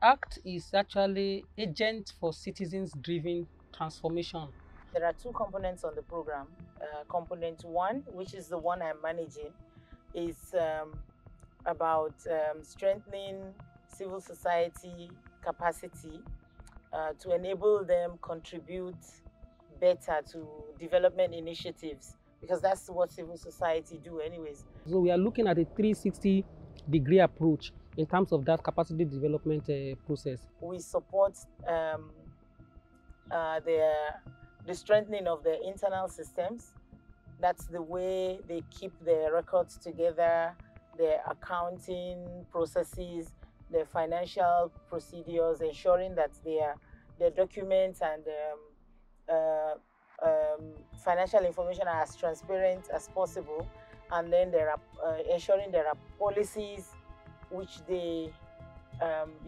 ACT is actually Agent for Citizens-Driven Transformation. There are two components on the program. Component one, which is the one I'm managing, is about strengthening civil society capacity to enable them contribute better to development initiatives, because that's what civil society do anyways. So we are looking at a 360-degree approach in terms of that capacity development process. We support the strengthening of their internal systems. That's the way they keep their records together, their accounting processes, their financial procedures, ensuring that their documents and financial information are as transparent as possible. And then there are ensuring there are policies which they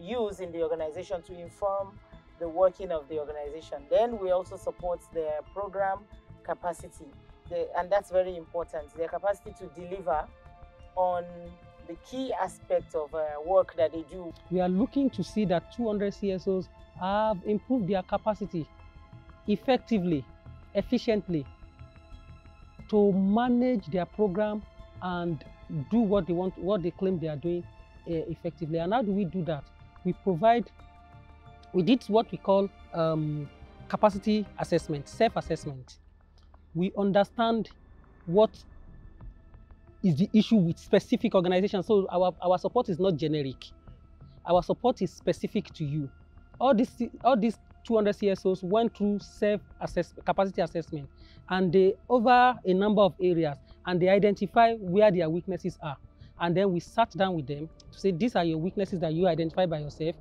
use in the organization to inform the working of the organization. Then we also support their program capacity, and that's very important, their capacity to deliver on the key aspects of work that they do. We are looking to see that 200 CSOs have improved their capacity effectively, efficiently, to manage their program and do what they want, what they claim they are doing effectively. And how do we do that? We did what we call capacity assessment, self-assessment. We understand what is the issue with specific organizations. So our support is not generic. Our support is specific to you. All these 200 CSOs went through capacity assessment, and they over a number of areas, and they identify where their weaknesses are. And then we sat down with them to say, these are your weaknesses that you identify by yourself.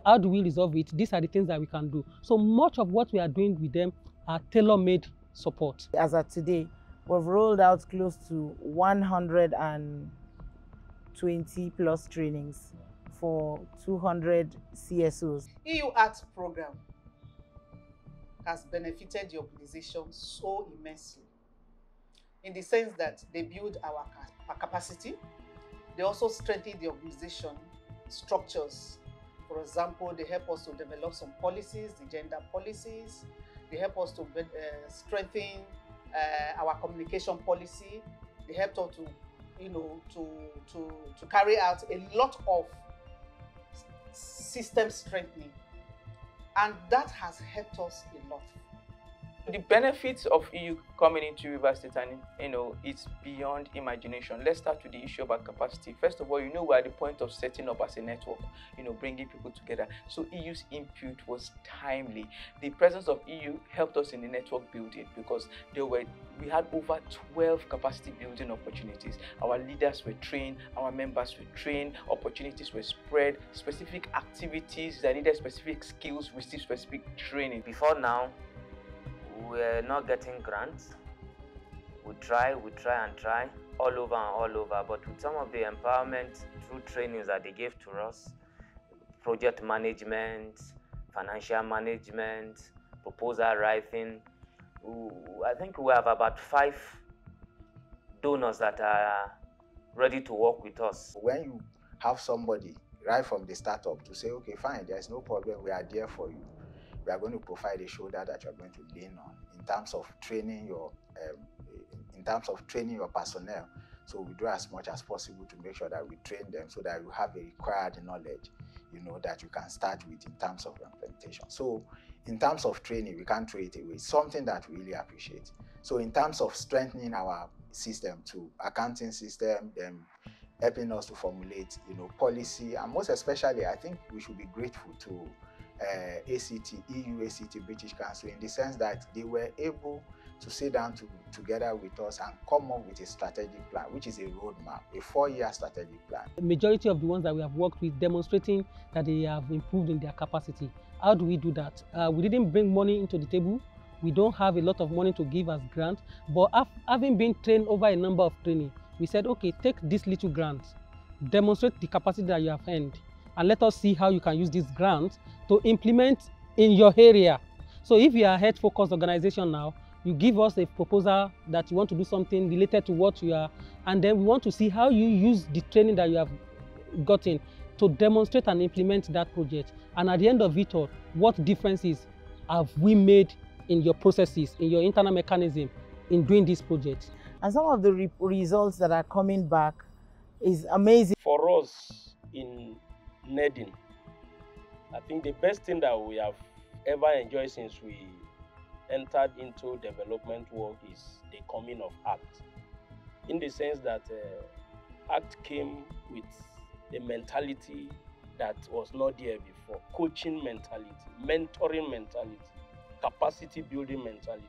How do we resolve it? These are the things that we can do. So much of what we are doing with them are tailor-made support. As of today, we've rolled out close to 120 plus trainings for 200 CSOs. EU Arts program has benefited the organization so immensely, in the sense that they build our capacity. They also strengthen the organization structures. For example, they help us to develop some policies, the gender policies. They help us to strengthen our communication policy. They helped us to carry out a lot of system strengthening, and that has helped us a lot. The benefits of EU coming into Rivers State, and it's beyond imagination. Let's start with the issue about capacity. First of all, we're at the point of setting up as a network, bringing people together. So EU's input was timely. The presence of EU helped us in the network building, because we had over 12 capacity building opportunities. Our leaders were trained, our members were trained, opportunities were spread, specific activities that needed specific skills received specific training. Before now, we're not getting grants. We try all over, but with some of the empowerment through trainings that they gave to us, project management, financial management, proposal writing, I think we have about 5 donors that are ready to work with us. When you have somebody right from the startup to say, okay, fine, there's no problem, we are there for you. We are going to provide a shoulder that you're going to lean on in terms of training your personnel. So we do as much as possible to make sure that we train them so that you have a required knowledge, that you can start with in terms of implementation. So in terms of training, we can't throw it away. It's something that we really appreciate. So in terms of strengthening our system to accounting system, helping us to formulate, policy, and most especially, I think we should be grateful to ACT, EU ACT, British Council, in the sense that they were able to sit down together with us and come up with a strategic plan, which is a roadmap, a 4-year strategic plan. The majority of the ones that we have worked with demonstrating that they have improved in their capacity. How do we do that? We didn't bring money into the table. We don't have a lot of money to give as grant, but having been trained over a number of training, we said, okay, take this little grant, demonstrate the capacity that you have earned, and let us see how you can use this grant to implement in your area. So if you are a health-focused organization now, you give us a proposal that you want to do something related to what you are, and then we want to see how you use the training that you have gotten to demonstrate and implement that project. And at the end of it all, what differences have we made in your processes, in your internal mechanism in doing this project? And some of the results that are coming back is amazing. For us in NEDing, I think the best thing that we have ever enjoyed since we entered into development work is the coming of ACT. In the sense that ACT came with a mentality that was not there before. Coaching mentality, mentoring mentality, capacity building mentality.